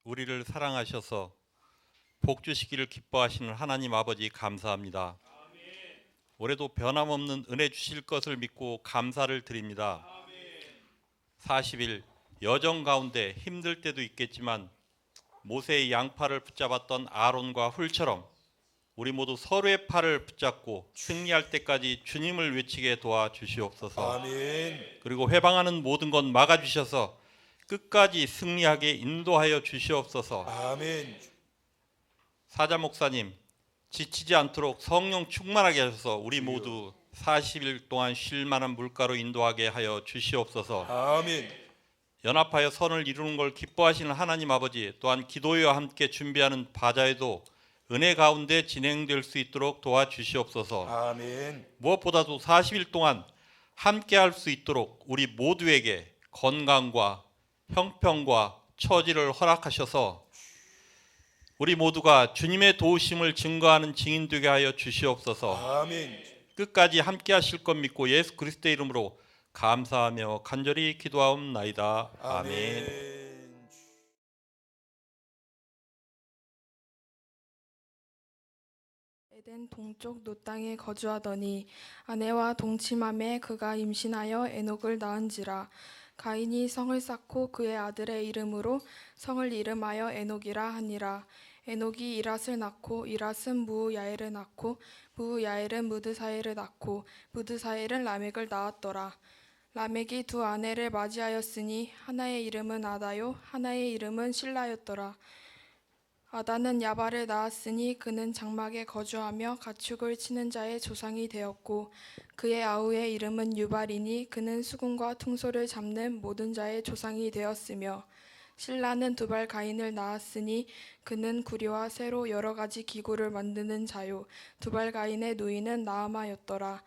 우리를 사랑하셔서 복 주시기를 기뻐하시는 하나님 아버지 감사합니다. 올해도 변함없는 은혜 주실 것을 믿고 감사를 드립니다. 40일 여정 가운데 힘들 때도 있겠지만 모세의 양팔을 붙잡았던 아론과 훌처럼 우리 모두 서로의 팔을 붙잡고 승리할 때까지 주님을 외치게 도와주시옵소서. 아멘. 그리고 회방하는 모든 것 막아주셔서 끝까지 승리하게 인도하여 주시옵소서. 아멘. 사자 목사님, 지치지 않도록 성령 충만하게 하셔서 우리 모두 40일 동안 쉴 만한 물가로 인도하게 하여 주시옵소서. 아멘. 연합하여 선을 이루는 걸 기뻐하시는 하나님 아버지, 또한 기도회와 함께 준비하는 바자회도 은혜 가운데 진행될 수 있도록 도와주시옵소서. 아멘. 무엇보다도 40일 동안 함께 할 수 있도록 우리 모두에게 건강과 형평과 처지를 허락하셔서 우리 모두가 주님의 도우심을 증거하는 증인 되게 하여 주시옵소서. 아멘. 끝까지 함께 하실 것 믿고 예수 그리스도의 이름으로 감사하며 간절히 기도하옵나이다. 아멘. 아멘. 에덴 동쪽 노 땅에 거주하더니 아내와 동침함에 그가 임신하여 에녹을 낳은지라. 가인이 성을 쌓고 그의 아들의 이름으로 성을 이름하여 에녹이라 하니라. 에녹이 이랏을 낳고 이랏은 무야엘을 낳고 무야엘은 무드사엘을 낳고 무드사엘은 라멕을 낳았더라. 라멕이 두 아내를 맞이하였으니 하나의 이름은 아다요 하나의 이름은 실라였더라. 아다는 야발을 낳았으니 그는 장막에 거주하며 가축을 치는 자의 조상이 되었고 그의 아우의 이름은 유발이니 그는 수금과 퉁소를 잡는 모든 자의 조상이 되었으며 실라는 두발 가인을 낳았으니 그는 구리와 쇠로 여러 가지 기구를 만드는 자요 두발 가인의 누이는 나아마였더라.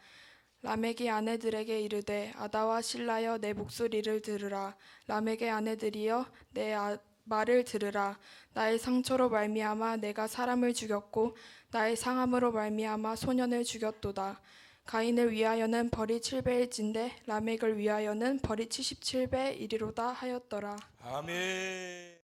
라멕이 아내들에게 이르되 아다와 실라여 내 목소리를 들으라. 라멕의 아내들이여 내 말을 들으라. 나의 상처로 말미암아 내가 사람을 죽였고 나의 상함으로 말미암아 소년을 죽였도다. 가인을 위하여는 벌이 7배일진데 라멕을 위하여는 벌이 77배이리로다 하였더라. 아멘.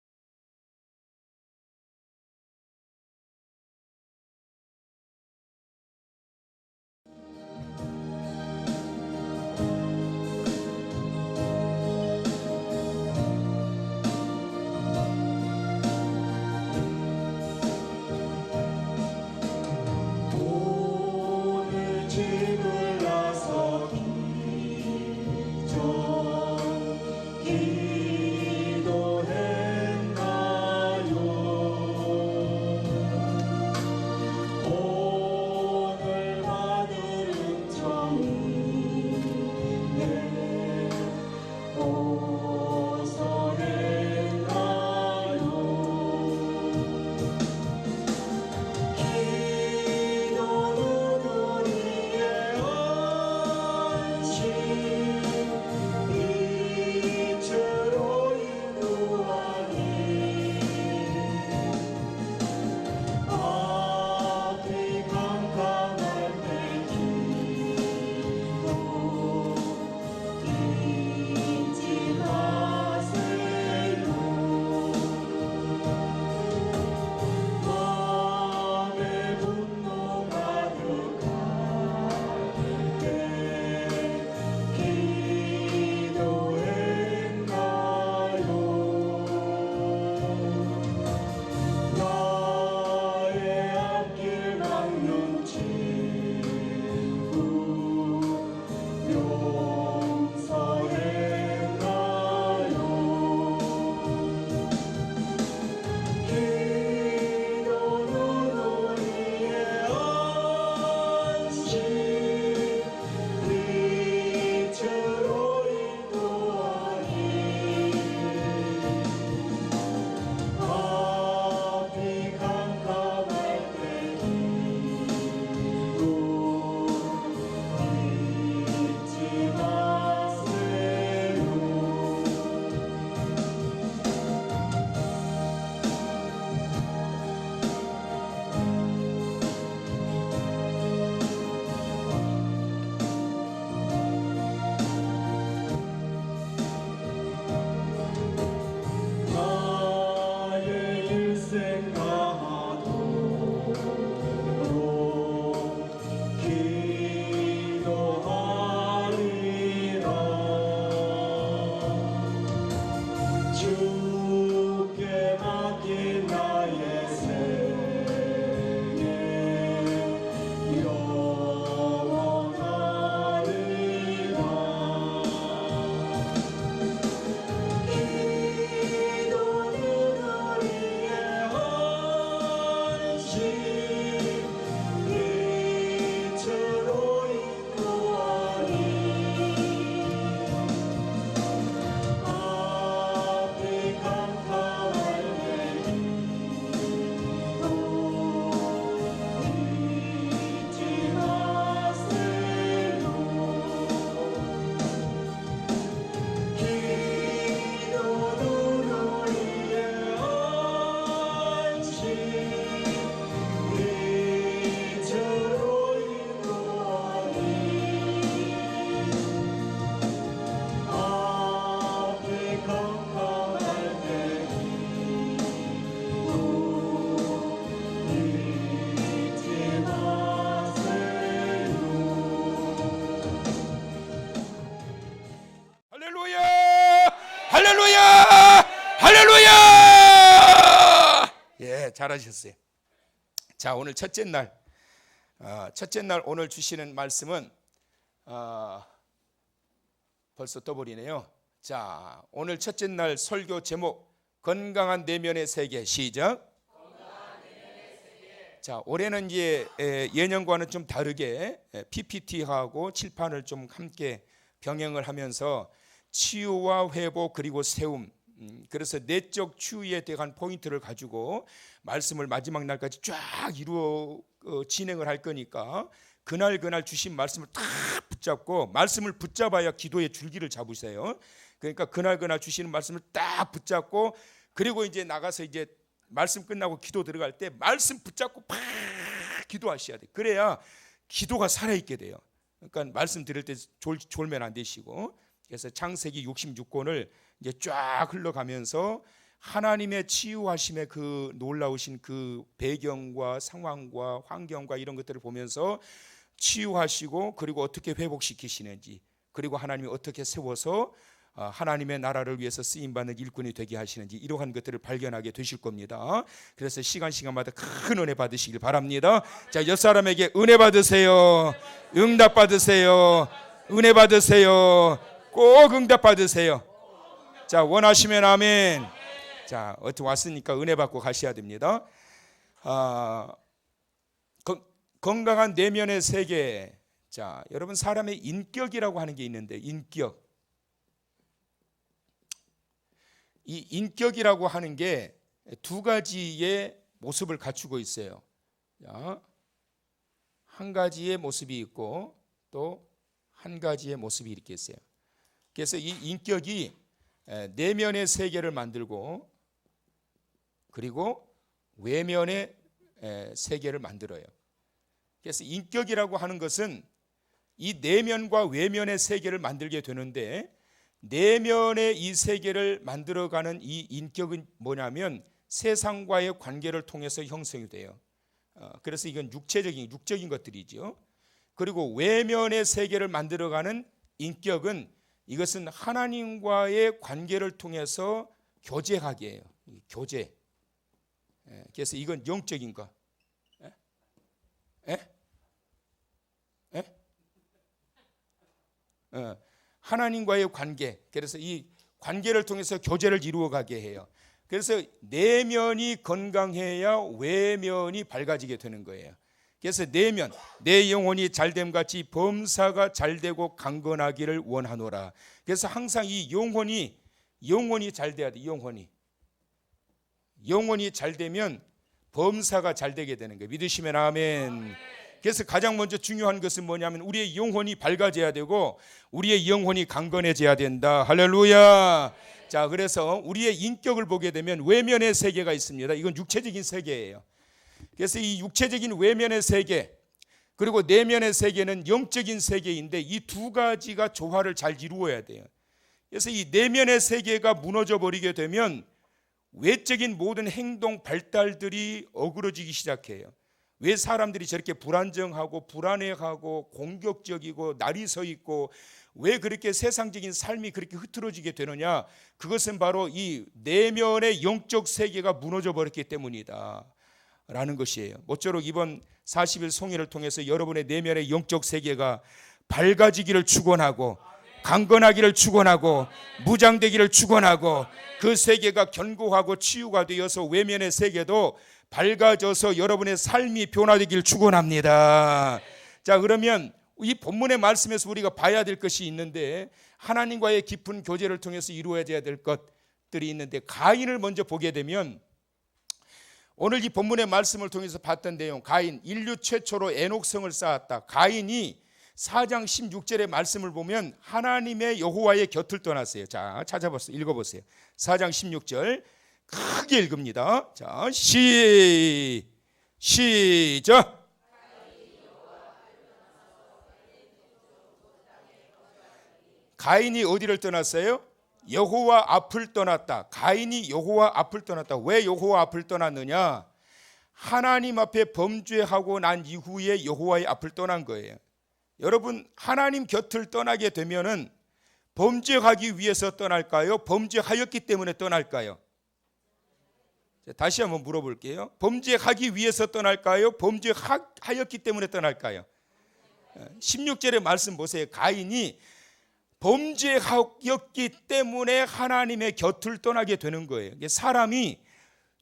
오늘 집을 나서 기도해 잘하셨어요. 자, 오늘 첫째 날 오늘 주시는 말씀은 벌써 떠버리네요. 자, 오늘 첫째 날 설교 제목 건강한 내면의 세계. 시작. 자, 올해는 이제 예년과는 좀 다르게 PPT하고 칠판을 좀 함께 병행을 하면서 치유와 회복 그리고 세움, 그래서 내적 치유에 대한 포인트를 가지고 말씀을 마지막 날까지 쫙 이루어 진행을 할 거니까 그날 주신 말씀을 딱 붙잡고, 말씀을 붙잡아야 기도의 줄기를 잡으세요. 그러니까 그날 주시는 말씀을 딱 붙잡고, 그리고 이제 나가서 이제 말씀 끝나고 기도 들어갈 때 말씀 붙잡고 팍 기도하셔야 돼. 그래야 기도가 살아있게 돼요. 그러니까 말씀 들을 때 졸면 안 되시고, 그래서 창세기 66권을 이제 쫙 흘러가면서 하나님의 치유하심의 그 놀라우신 그 배경과 상황과 환경과 이런 것들을 보면서 치유하시고, 그리고 어떻게 회복시키시는지, 그리고 하나님이 어떻게 세워서 하나님의 나라를 위해서 쓰임받는 일꾼이 되게 하시는지, 이러한 것들을 발견하게 되실 겁니다. 그래서 시간마다 큰 은혜 받으시길 바랍니다. 자, 옆 사람에게 은혜 받으세요. 응답 받으세요. 은혜 받으세요. 꼭 응답 받으세요. 자, 원하시면 아멘. 자, 어떻게 왔으니까 은혜 받고 가셔야 됩니다. 건강한 내면의 세계. 자, 여러분, 사람의 인격이라고 하는 게 있는데, 인격. 이 인격이라고 하는 게 두 가지의 모습을 갖추고 있어요. 자, 한 가지의 모습이 있고 또 한 가지의 모습이 이렇게 있어요. 그래서 이 인격이 내면의 세계를 만들고 그리고 외면의 세계를 만들어요. 그래서 인격이라고 하는 것은 이 내면과 외면의 세계를 만들게 되는데, 내면의 이 세계를 만들어가는 이 인격은 뭐냐면 세상과의 관계를 통해서 형성이 돼요. 그래서 이건 육적인 것들이죠. 그리고 외면의 세계를 만들어가는 인격은, 이것은 하나님과의 관계를 통해서 교제하게 해요. 교제. 그래서 이건 영적인 거. 하나님과의 관계. 그래서 이 관계를 통해서 교제를 이루어가게 해요. 그래서 내면이 건강해야 외면이 밝아지게 되는 거예요. 그래서 내면, 내 영혼이 잘됨 같이 범사가 잘되고 강건하기를 원하노라. 그래서 항상 이 영혼이 잘 돼야 돼. 영혼이 잘 되면 범사가 잘 되게 되는 거예요. 믿으시면 아멘. 그래서 가장 먼저 중요한 것은 뭐냐면 우리의 영혼이 밝아져야 되고 우리의 영혼이 강건해져야 된다. 할렐루야. 자, 그래서 우리의 인격을 보게 되면 외면의 세계가 있습니다. 이건 육체적인 세계예요. 그래서 이 육체적인 외면의 세계, 그리고 내면의 세계는 영적인 세계인데 이 두 가지가 조화를 잘 이루어야 돼요. 그래서 이 내면의 세계가 무너져 버리게 되면 외적인 모든 행동 발달들이 어그러지기 시작해요. 왜 사람들이 저렇게 불안정하고 불안해하고 공격적이고 날이 서 있고 왜 그렇게 세상적인 삶이 그렇게 흐트러지게 되느냐? 그것은 바로 이 내면의 영적 세계가 무너져 버렸기 때문이다 라는 것이에요. 모쪼록 이번 40일 송일을 통해서 여러분의 내면의 영적 세계가 밝아지기를 축원하고 강건하기를 축원하고 무장되기를 축원하고 그 세계가 견고하고 치유가 되어서 외면의 세계도 밝아져서 여러분의 삶이 변화되기를 축원합니다. 자, 그러면 이 본문의 말씀에서 우리가 봐야 될 것이 있는데, 하나님과의 깊은 교제를 통해서 이루어져야 될 것들이 있는데, 가인을 먼저 보게 되면 오늘 이 본문의 말씀을 통해서 봤던 내용, 가인 인류 최초로 에녹성을 쌓았다. 가인이 4장 16절의 말씀을 보면 하나님의 여호와의 곁을 떠났어요. 자, 찾아보세요. 읽어보세요. 4장 16절 크게 읽습니다. 자, 시작. 가인이 어디를 떠났어요? 여호와 앞을 떠났다. 가인이 여호와 앞을 떠났다. 왜 여호와 앞을 떠났느냐? 하나님 앞에 범죄하고 난 이후에 여호와의 앞을 떠난 거예요. 여러분, 하나님 곁을 떠나게 되면은 범죄하기 위해서 떠날까요? 범죄하였기 때문에 떠날까요? 다시 한번 물어볼게요. 범죄하기 위해서 떠날까요? 범죄하였기 때문에 떠날까요? 16절의 말씀 보세요. 가인이 범죄하였기 때문에 하나님의 곁을 떠나게 되는 거예요. 사람이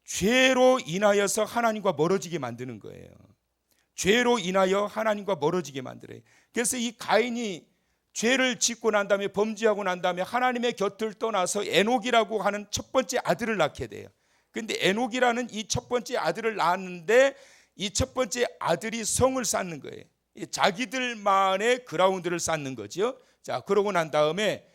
죄로 인하여서 하나님과 멀어지게 만드는 거예요. 죄로 인하여 하나님과 멀어지게 만들어요. 그래서 이 가인이 죄를 짓고 난 다음에 범죄하고 난 다음에 하나님의 곁을 떠나서 에녹이라고 하는 첫 번째 아들을 낳게 돼요. 근데 에녹이라는 이 첫 번째 아들을 낳았는데 이 첫 번째 아들이 성을 쌓는 거예요. 자기들만의 그라운드를 쌓는 거죠. 자, 그러고 난 다음에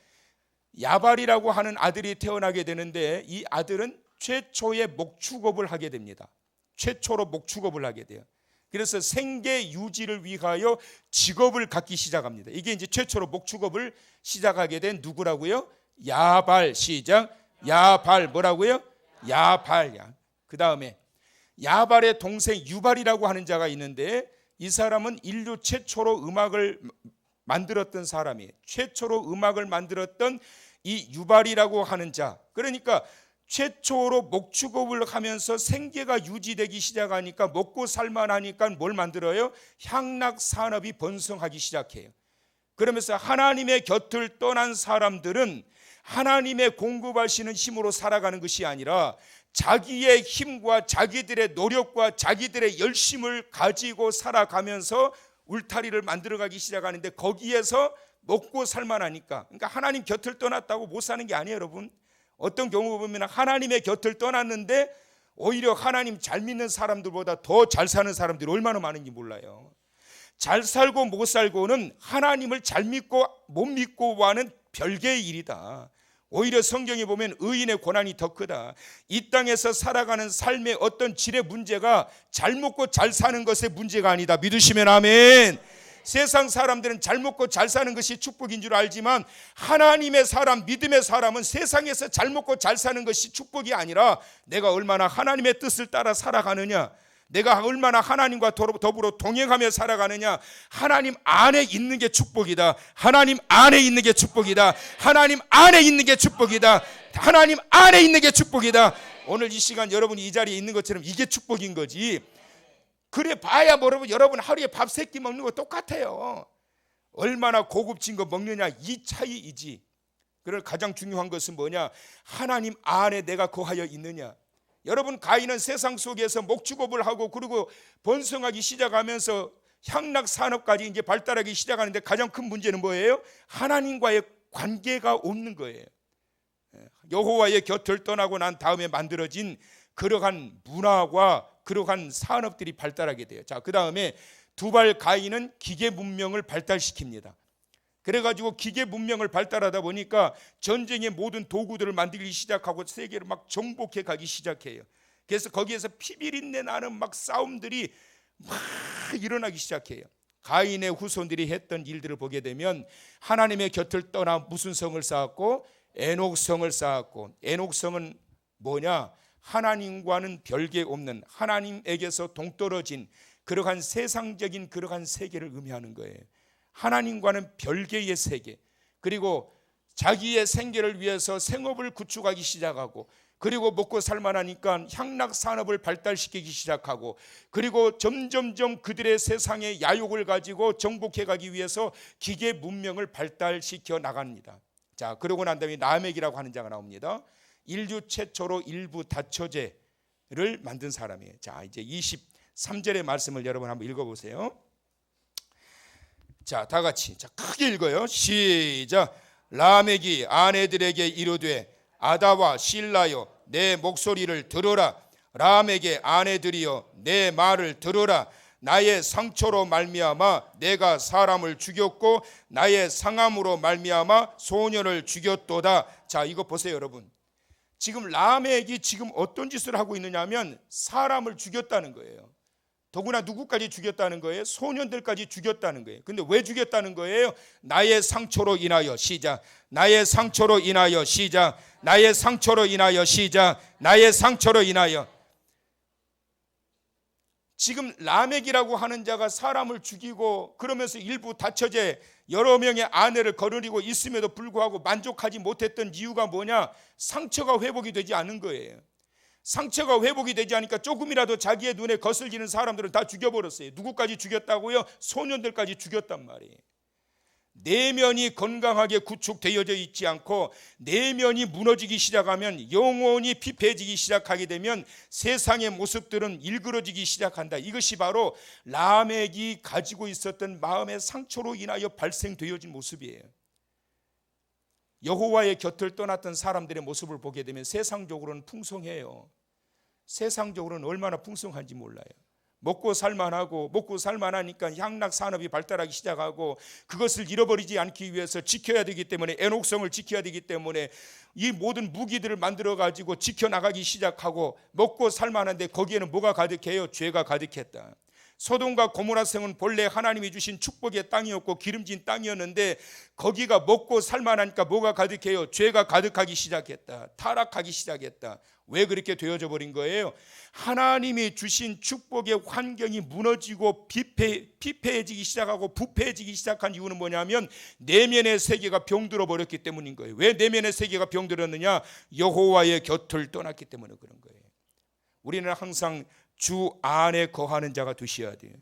야발이라고 하는 아들이 태어나게 되는데 이 아들은 최초의 목축업을 하게 됩니다. 최초로 목축업을 하게 돼요. 그래서 생계 유지를 위하여 직업을 갖기 시작합니다. 이게 이제 최초로 목축업을 시작하게 된 누구라고요? 야발. 시작. 야발. 뭐라고요? 야발. 그 다음에 야발의 동생 유발이라고 하는 자가 있는데 이 사람은 인류 최초로 음악을 만들었던 사람이에요. 최초로 음악을 만들었던 이 유발이라고 하는 자. 그러니까 최초로 목축업을 하면서 생계가 유지되기 시작하니까 먹고 살만하니까 뭘 만들어요? 향락 산업이 번성하기 시작해요. 그러면서 하나님의 곁을 떠난 사람들은 하나님의 공급하시는 힘으로 살아가는 것이 아니라 자기의 힘과 자기들의 노력과 자기들의 열심을 가지고 살아가면서 울타리를 만들어가기 시작하는데 거기에서 먹고 살만하니까, 그러니까 하나님 곁을 떠났다고 못 사는 게 아니에요, 여러분. 어떤 경우 보면 하나님의 곁을 떠났는데 오히려 하나님 잘 믿는 사람들보다 더 잘 사는 사람들이 얼마나 많은지 몰라요. 잘 살고 못 살고는 하나님을 잘 믿고 못 믿고와는 별개의 일이다. 오히려 성경에 보면 의인의 고난이 더 크다. 이 땅에서 살아가는 삶의 어떤 질의 문제가 잘 먹고 잘 사는 것의 문제가 아니다. 믿으시면 아멘. 세상 사람들은 잘 먹고 잘 사는 것이 축복인 줄 알지만 하나님의 사람, 믿음의 사람은 세상에서 잘 먹고 잘 사는 것이 축복이 아니라 내가 얼마나 하나님의 뜻을 따라 살아가느냐, 내가 얼마나 하나님과 더불어 동행하며 살아가느냐, 하나님 안에 있는 게 축복이다. 하나님 안에 있는 게 축복이다. 하나님 안에 있는 게 축복이다. 하나님 안에 있는 게 축복이다. 오늘 이 시간 여러분이 이 자리에 있는 것처럼 이게 축복인 거지. 그래 봐야 뭐 여러분 하루에 밥 3끼 먹는 거 똑같아요. 얼마나 고급진 거 먹느냐 이 차이이지. 그럴 가장 중요한 것은 뭐냐? 하나님 안에 내가 거하여 있느냐. 여러분, 가인은 세상 속에서 목축업을 하고 그리고 번성하기 시작하면서 향락 산업까지 이제 발달하기 시작하는데 가장 큰 문제는 뭐예요? 하나님과의 관계가 없는 거예요. 여호와의 곁을 떠나고 난 다음에 만들어진 그러한 문화와 그러한 산업들이 발달하게 돼요. 자, 그 다음에 두발 가인은 기계 문명을 발달시킵니다. 그래가지고 기계 문명을 발달하다 보니까 전쟁의 모든 도구들을 만들기 시작하고 세계를 막 정복해 가기 시작해요. 그래서 거기에서 피비린내 나는 막 싸움들이 막 일어나기 시작해요. 가인의 후손들이 했던 일들을 보게 되면 하나님의 곁을 떠나 무슨 성을 쌓았고? 에녹성을 쌓았고, 에녹성은 뭐냐? 하나님과는 별개 없는, 하나님에게서 동떨어진 그러한 세상적인 그러한 세계를 의미하는 거예요. 하나님과는 별개의 세계, 그리고 자기의 생계를 위해서 생업을 구축하기 시작하고, 그리고 먹고 살만하니까 향락 산업을 발달시키기 시작하고, 그리고 점점점 그들의 세상의 야욕을 가지고 정복해 가기 위해서 기계 문명을 발달시켜 나갑니다. 자, 그러고 난 다음에 라멕이라고 하는 자가 나옵니다. 인류 최초로 일부 다처제를 만든 사람이에요. 자, 이제 23절의 말씀을 여러분 한번 읽어보세요. 자, 다 같이 자 크게 읽어요. 시작. 라멕이 아내들에게 이르되 아다와 실라여 내 목소리를 들으라. 라멕의 아내들이여 내 말을 들으라. 나의 상처로 말미암아 내가 사람을 죽였고 나의 상함으로 말미암아 소년을 죽였도다. 자, 이거 보세요, 여러분. 지금 라멕이 지금 어떤 짓을 하고 있느냐면 사람을 죽였다는 거예요. 더구나 누구까지 죽였다는 거예요? 소년들까지 죽였다는 거예요. 근데 왜 죽였다는 거예요? 나의 상처로 인하여. 시작. 나의 상처로 인하여. 시작. 나의 상처로 인하여. 시작. 나의 상처로 인하여. 지금 라멕이라고 하는 자가 사람을 죽이고 그러면서 일부 다처제 여러 명의 아내를 거느리고 있음에도 불구하고 만족하지 못했던 이유가 뭐냐? 상처가 회복이 되지 않은 거예요. 상처가 회복이 되지 않으니까 조금이라도 자기의 눈에 거슬리는 사람들은 다 죽여버렸어요. 누구까지 죽였다고요? 소년들까지 죽였단 말이에요. 내면이 건강하게 구축되어져 있지 않고 내면이 무너지기 시작하면, 영혼이 피폐해지기 시작하게 되면 세상의 모습들은 일그러지기 시작한다. 이것이 바로 라멕이 가지고 있었던 마음의 상처로 인하여 발생되어진 모습이에요. 여호와의 곁을 떠났던 사람들의 모습을 보게 되면 세상적으로는 풍성해요. 세상적으로는 얼마나 풍성한지 몰라요. 먹고 살만하고, 먹고 살만하니까 향락 산업이 발달하기 시작하고, 그것을 잃어버리지 않기 위해서 지켜야 되기 때문에, 애녹성을 지켜야 되기 때문에 이 모든 무기들을 만들어 가지고 지켜나가기 시작하고, 먹고 살만한데 거기에는 뭐가 가득해요? 죄가 가득했다. 소돔과 고모라 성은 본래 하나님이 주신 축복의 땅이었고 기름진 땅이었는데 거기가 먹고 살만하니까 뭐가 가득해요? 죄가 가득하기 시작했다. 타락하기 시작했다. 왜 그렇게 되어져 버린 거예요? 하나님이 주신 축복의 환경이 무너지고 피폐해지기 시작하고 부패해지기 시작한 이유는 뭐냐면 내면의 세계가 병들어 버렸기 때문인 거예요. 왜 내면의 세계가 병들었느냐? 여호와의 곁을 떠났기 때문에 그런 거예요. 우리는 항상 주 안에 거하는 자가 되셔야 돼요.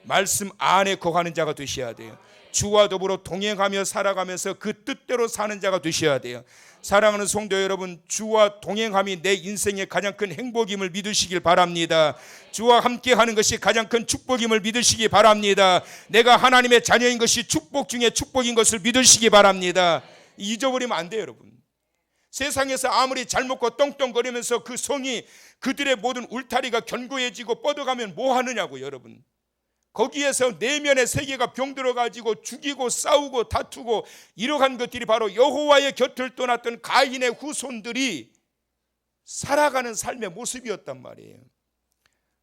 말씀 안에 거하는 자가 되셔야 돼요. 주와 더불어 동행하며 살아가면서 그 뜻대로 사는 자가 되셔야 돼요. 사랑하는 성도 여러분, 주와 동행함이 내 인생의 가장 큰 행복임을 믿으시길 바랍니다. 주와 함께하는 것이 가장 큰 축복임을 믿으시기 바랍니다. 내가 하나님의 자녀인 것이 축복 중에 축복인 것을 믿으시기 바랍니다. 잊어버리면 안 돼요, 여러분. 세상에서 아무리 잘 먹고 떵떵거리면서 그 성이, 그들의 모든 울타리가 견고해지고 뻗어가면 뭐 하느냐고, 여러분. 거기에서 내면의 세계가 병들어가지고 죽이고 싸우고 다투고 이러한 것들이 바로 여호와의 곁을 떠났던 가인의 후손들이 살아가는 삶의 모습이었단 말이에요.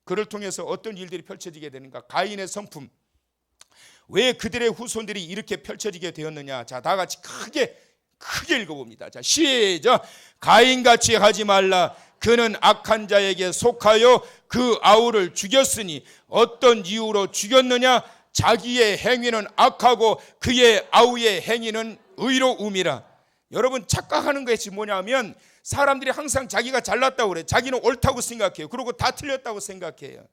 그를 통해서 어떤 일들이 펼쳐지게 되는가? 가인의 성품, 왜 그들의 후손들이 이렇게 펼쳐지게 되었느냐? 자, 다 같이 크게 읽어봅니다. 자, 시작. 가인같이 하지 말라. 그는 악한 자에게 속하여 그 아우를 죽였으니 어떤 이유로 죽였느냐? 자기의 행위는 악하고 그의 아우의 행위는 의로움이라. 여러분, 착각하는 것이 뭐냐면 사람들이 항상 자기가 잘났다고 그래요. 자기는 옳다고 생각해요. 그리고 다 틀렸다고 생각해요.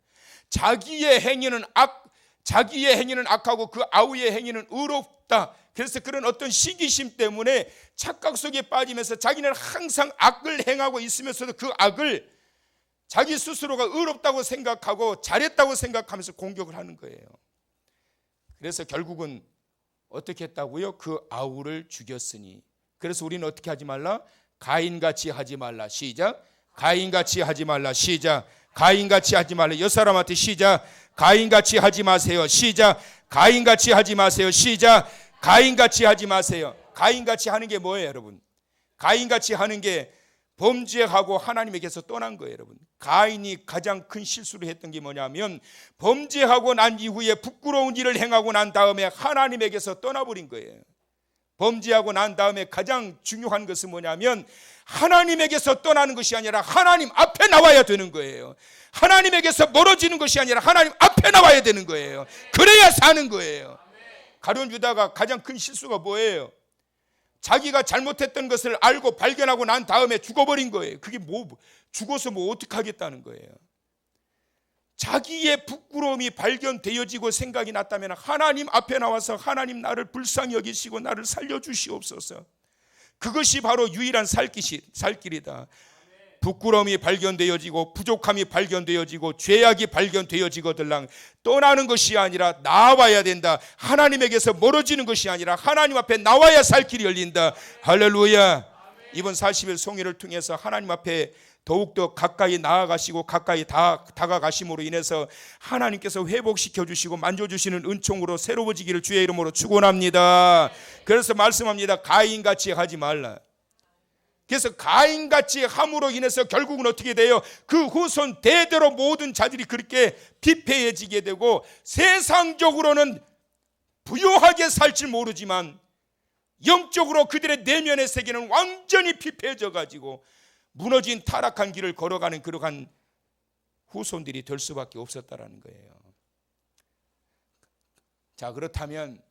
자기의 행위는 악하고 그 아우의 행위는 의롭다. 그래서 그런 어떤 시기심 때문에 착각 속에 빠지면서 자기는 항상 악을 행하고 있으면서도 그 악을 자기 스스로가 의롭다고 생각하고 잘했다고 생각하면서 공격을 하는 거예요. 그래서 결국은 어떻게 했다고요? 그 아우를 죽였으니. 그래서 우리는 어떻게 하지 말라? 가인같이 하지 말라. 시작. 가인같이 하지 말라. 시작. 가인같이 하지 말라. 여 사람한테 시작. 가인같이 하지 마세요. 시작. 가인같이 하지 마세요. 시작. 가인같이 하지 마세요. 가인같이 하는 게 뭐예요, 여러분? 가인같이 하는 게 범죄하고 하나님에게서 떠난 거예요, 여러분. 가인이 가장 큰 실수를 했던 게 뭐냐면 범죄하고 난 이후에 부끄러운 일을 행하고 난 다음에 하나님에게서 떠나버린 거예요. 범죄하고 난 다음에 가장 중요한 것은 뭐냐면 하나님에게서 떠나는 것이 아니라 하나님 앞에 나와야 되는 거예요. 하나님에게서 멀어지는 것이 아니라 하나님 앞에 나와야 되는 거예요. 그래야 사는 거예요. 가룟 유다가 가장 큰 실수가 뭐예요? 자기가 잘못했던 것을 알고 발견하고 난 다음에 죽어버린 거예요. 그게 뭐, 죽어서 뭐 어떻게 하겠다는 거예요. 자기의 부끄러움이 발견되어지고 생각이 났다면 하나님 앞에 나와서 하나님, 나를 불쌍히 여기시고 나를 살려주시옵소서. 그것이 바로 유일한 살 길이다. 부끄러움이 발견되어지고 부족함이 발견되어지고 죄악이 발견되어지거들랑 떠나는 것이 아니라 나와야 된다. 하나님에게서 멀어지는 것이 아니라 하나님 앞에 나와야 살 길이 열린다. 할렐루야. 이번 40일 송일을 통해서 하나님 앞에 더욱더 가까이 나아가시고 가까이 다가가심으로 인해서 하나님께서 회복시켜 주시고 만져주시는 은총으로 새로워지기를 주의 이름으로 축원합니다. 그래서 말씀합니다. 가인같이 하지 말라. 그래서 가인같이 함으로 인해서 결국은 어떻게 돼요? 그 후손 대대로 모든 자들이 그렇게 피폐해지게 되고 세상적으로는 부유하게 살지 모르지만 영적으로 그들의 내면의 세계는 완전히 피폐해져 가지고 무너진 타락한 길을 걸어가는 그러한 후손들이 될 수밖에 없었다라는 거예요. 자, 그렇다면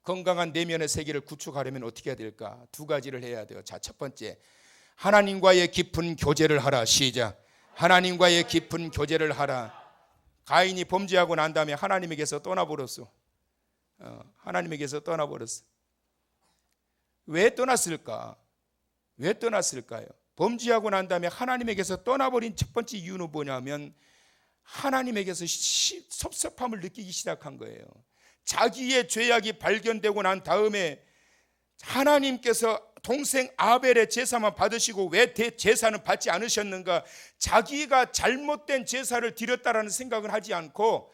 건강한 내면의 세계를 구축하려면 어떻게 해야 될까? 두 가지를 해야 돼요. 자, 첫 번째, 하나님과의 깊은 교제를 하라. 시작. 하나님과의 깊은 교제를 하라. 가인이 범죄하고 난 다음에 하나님에게서 떠나버렸어. 하나님에게서 떠나버렸어. 왜 떠났을까? 왜 떠났을까요? 범죄하고 난 다음에 하나님에게서 떠나버린 첫 번째 이유는 뭐냐면 하나님에게서 섭섭함을 느끼기 시작한 거예요. 자기의 죄악이 발견되고 난 다음에 하나님께서 동생 아벨의 제사만 받으시고 왜 제사는 받지 않으셨는가? 자기가 잘못된 제사를 드렸다라는 생각을 하지 않고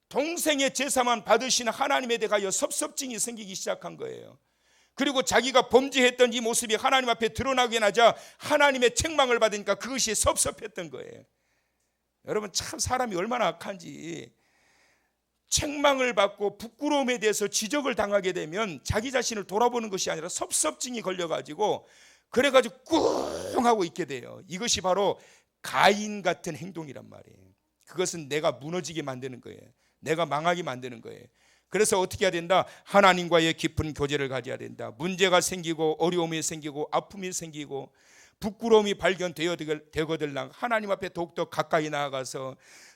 동생의 제사만 받으신 하나님에 대하여 섭섭증이 생기기 시작한 거예요. 그리고 자기가 범죄했던 이 모습이 하나님 앞에 드러나게 나자 하나님의 책망을 받으니까 그것이 섭섭했던 거예요. 여러분, 참 사람이 얼마나 악한지. 책망을 받고 부끄러움에 대해서 지적을 당하게 되면 자기 자신을 돌아보는 것이 아니라 섭섭증이 걸려가지고 그래가지고 꿍 하고 있게 돼요. 이것이 바로 가인 같은 행동이란 말이에요. 그것은 내가 무너지게 만드는 거예요. 내가 망하게 만드는 거예요. 그래서 어떻게 해야 된다? 하나님과의 깊은 교제를 가져야 된다. 문제가 생기고 어려움이 생기고 아픔이 생기고 부끄러움이 발견되거들랑 하나님 앞에 더욱더 가까이 나아가서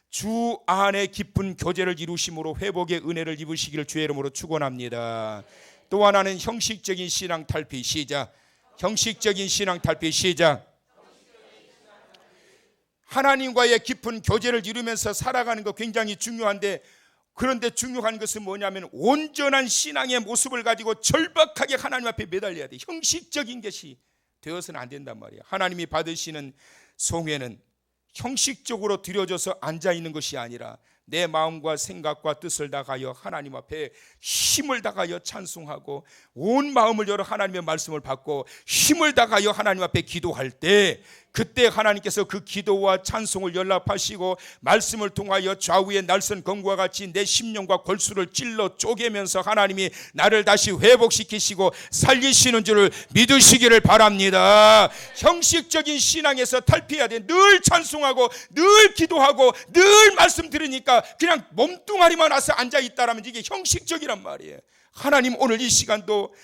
주 안에 깊은 교제를 이루심으로 회복의 은혜를 입으시기를 주의 이름으로 축원합니다. 또 하나는 형식적인 신앙 탈피. 시작. 형식적인 신앙 탈피. 시작. 하나님과의 깊은 교제를 이루면서 살아가는 거 굉장히 중요한데, 그런데 중요한 것은 뭐냐면 온전한 신앙의 모습을 가지고 절박하게 하나님 앞에 매달려야 돼. 형식적인 것이 되어서는 안 된단 말이야. 하나님이 받으시는 송회는 형식적으로 드려져서 앉아있는 것이 아니라 내 마음과 생각과 뜻을 다하여 하나님 앞에 힘을 다하여 찬송하고 온 마음을 열어 하나님의 말씀을 받고 힘을 다하여 하나님 앞에 기도할 때, 그때 하나님께서 그 기도와 찬송을 연락하시고 말씀을 통하여 좌우의 날선 검과 같이 내 심령과 골수를 찔러 쪼개면서 하나님이 나를 다시 회복시키시고 살리시는 줄을 믿으시기를 바랍니다. 형식적인 신앙에서 탈피해야 돼. 늘 찬송하고 늘 기도하고 늘 말씀 들으니까 그냥 몸뚱아리만 와서 앉아있다라면 이게 형식적이란 말이에요. 하나님, 오늘 이 시간도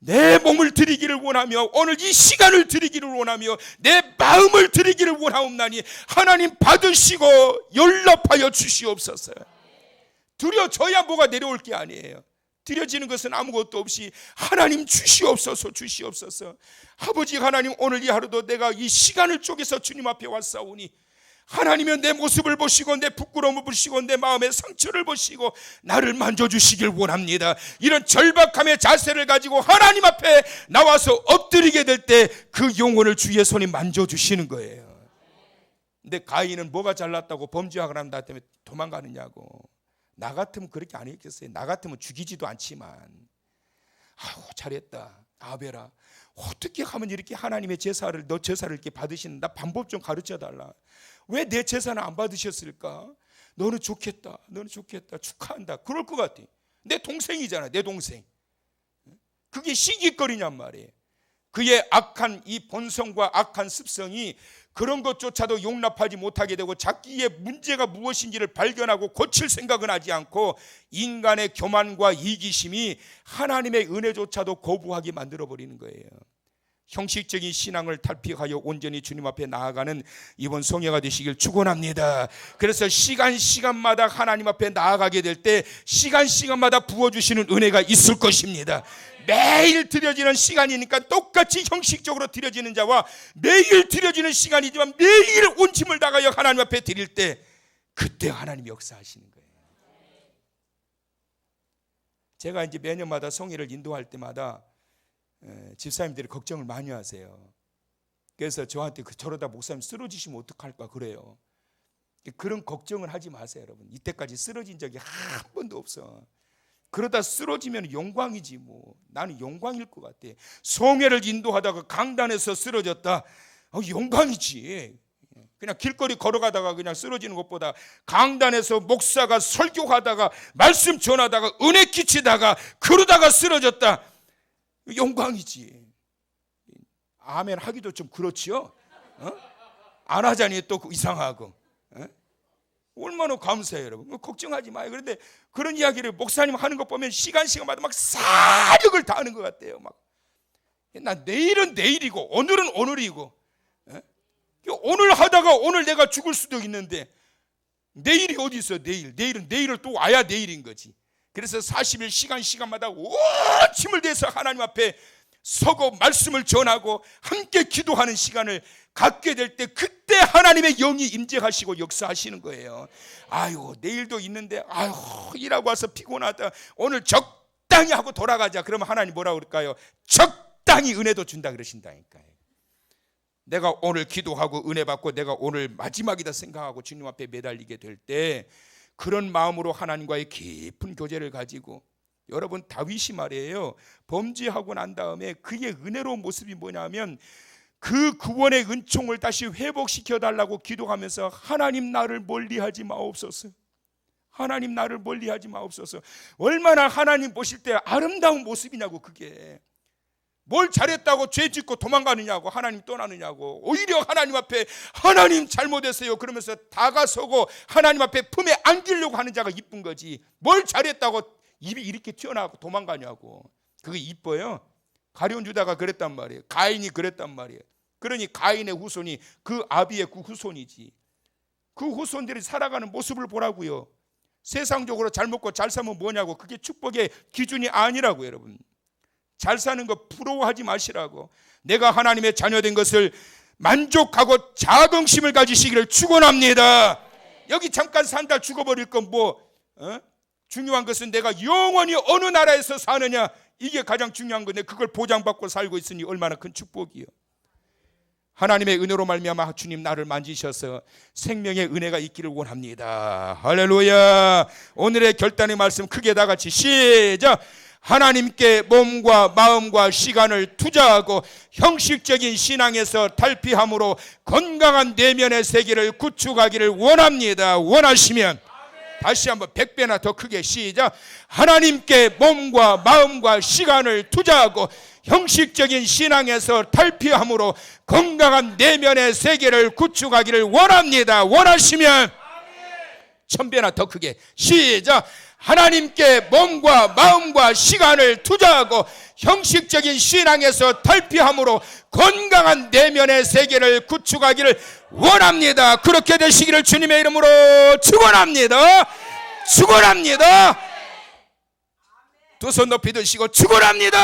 내 몸을 드리기를 원하며 오늘 이 시간을 드리기를 원하며 내 마음을 드리기를 원하옵나니 하나님 받으시고 연락하여 주시옵소서. 드려져야 뭐가 내려올 게 아니에요. 드려지는 것은 아무것도 없이 하나님 주시옵소서, 주시옵소서. 아버지 하나님, 오늘 이 하루도 내가 이 시간을 쪼개서 주님 앞에 왔사오니 하나님은 내 모습을 보시고 내 부끄러움을 보시고 내 마음의 상처를 보시고 나를 만져주시길 원합니다. 이런 절박함의 자세를 가지고 하나님 앞에 나와서 엎드리게 될 때 그 영혼을 주의 손이 만져주시는 거예요. 근데 가인은 뭐가 잘났다고 범죄하고 난 다음에 도망가느냐고. 나 같으면 그렇게 안 했겠어요. 나 같으면 죽이지도 않지만, 아우 잘했다 아벨아, 어떻게 하면 이렇게 하나님의 제사를, 너 제사를 이렇게 받으시는, 나 방법 좀 가르쳐 달라. 왜 내 제사는 안 받으셨을까? 너는 좋겠다, 너는 좋겠다, 축하한다, 그럴 것 같아. 내 동생이잖아, 내 동생. 그게 시기거리냔 말이에요. 그의 악한 이 본성과 악한 습성이 그런 것조차도 용납하지 못하게 되고 자기의 문제가 무엇인지를 발견하고 고칠 생각은 하지 않고 인간의 교만과 이기심이 하나님의 은혜조차도 거부하게 만들어버리는 거예요. 형식적인 신앙을 탈피하여 온전히 주님 앞에 나아가는 이번 송해가 되시길 축원합니다. 그래서 시간마다 하나님 앞에 나아가게 될 때 시간마다 부어주시는 은혜가 있을 것입니다. 매일 드려지는 시간이니까 똑같이 형식적으로 드려지는 자와 매일 드려지는 시간이지만 매일 온 힘을 다하여 하나님 앞에 드릴 때 그때 하나님이 역사하시는 거예요. 제가 이제 매년마다 송해를 인도할 때마다 집사님들이 걱정을 많이 하세요. 그래서 저한테 저러다 목사님 쓰러지시면 어떡할까 그래요. 그런 걱정을 하지 마세요, 여러분. 이때까지 쓰러진 적이 한 번도 없어. 그러다 쓰러지면 영광이지 뭐. 나는 영광일 것 같아. 송해를 인도하다가 강단에서 쓰러졌다, 영광이지. 그냥 길거리 걸어가다가 그냥 쓰러지는 것보다 강단에서 목사가 설교하다가 말씀 전하다가 은혜 끼치다가 그러다가 쓰러졌다, 영광이지. 아멘 하기도 좀 그렇지요. 안 하자니 또 이상하고. 얼마나 감사해요, 여러분. 걱정하지 마요. 그런데 그런 이야기를 목사님 하는 거 보면 시간마다 막 사력을 다하는 것 같아요. 막 나 내일은 내일이고 오늘은 오늘이고 오늘 하다가 오늘 내가 죽을 수도 있는데 내일이 어디 있어? 내일을 또 와야 내일인 거지. 그래서 40일 시간마다 온 힘을 대해서 하나님 앞에 서고 말씀을 전하고 함께 기도하는 시간을 갖게 될 때 그때 하나님의 영이 임재하시고 역사하시는 거예요. 아유, 내일도 있는데 아유, 일하고 와서 피곤하다, 오늘 적당히 하고 돌아가자. 그러면 하나님 뭐라고 그럴까요? 적당히 은혜도 준다 그러신다니까요. 내가 오늘 기도하고 은혜 받고 내가 오늘 마지막이다 생각하고 주님 앞에 매달리게 될 때 그런 마음으로 하나님과의 깊은 교제를 가지고, 여러분 다윗이 말이에요, 범죄하고 난 다음에 그의 은혜로운 모습이 뭐냐면 그 구원의 은총을 다시 회복시켜 달라고 기도하면서 하나님 나를 멀리하지 마옵소서, 하나님 나를 멀리하지 마옵소서. 얼마나 하나님 보실 때 아름다운 모습이냐고. 그게 뭘 잘했다고 죄 짓고 도망가느냐고, 하나님 떠나느냐고. 오히려 하나님 앞에 하나님 잘못했어요 그러면서 다가서고 하나님 앞에 품에 안기려고 하는 자가 이쁜 거지, 뭘 잘했다고 입이 이렇게 튀어나오고 도망가냐고. 그게 이뻐요? 가룟 유다가 그랬단 말이에요. 가인이 그랬단 말이에요. 그러니 가인의 후손이 그 아비의 그 후손이지. 그 후손들이 살아가는 모습을 보라고요. 세상적으로 잘 먹고 잘 살면 뭐냐고. 그게 축복의 기준이 아니라고. 여러분, 잘 사는 거 부러워하지 마시라고. 내가 하나님의 자녀된 것을 만족하고 자긍심을 가지시기를 축원합니다. 여기 잠깐 산다 죽어버릴 건 중요한 것은 내가 영원히 어느 나라에서 사느냐, 이게 가장 중요한 건데 그걸 보장받고 살고 있으니 얼마나 큰 축복이요. 하나님의 은혜로 말미암아 주님 나를 만지셔서 생명의 은혜가 있기를 원합니다. 할렐루야. 오늘의 결단의 말씀 크게 다 같이 시작. 하나님께 몸과 마음과 시간을 투자하고 형식적인 신앙에서 탈피함으로 건강한 내면의 세계를 구축하기를 원합니다. 원하시면 다시 한번 100배나 더 크게 시작. 하나님께 몸과 마음과 시간을 투자하고 형식적인 신앙에서 탈피함으로 건강한 내면의 세계를 구축하기를 원합니다. 원하시면 1000배나 더 크게 시작. 하나님께 몸과 마음과 시간을 투자하고 형식적인 신앙에서 탈피함으로 건강한 내면의 세계를 구축하기를 원합니다. 그렇게 되시기를 주님의 이름으로 축원합니다. 축원합니다. 두 손 높이 드시고 축원합니다.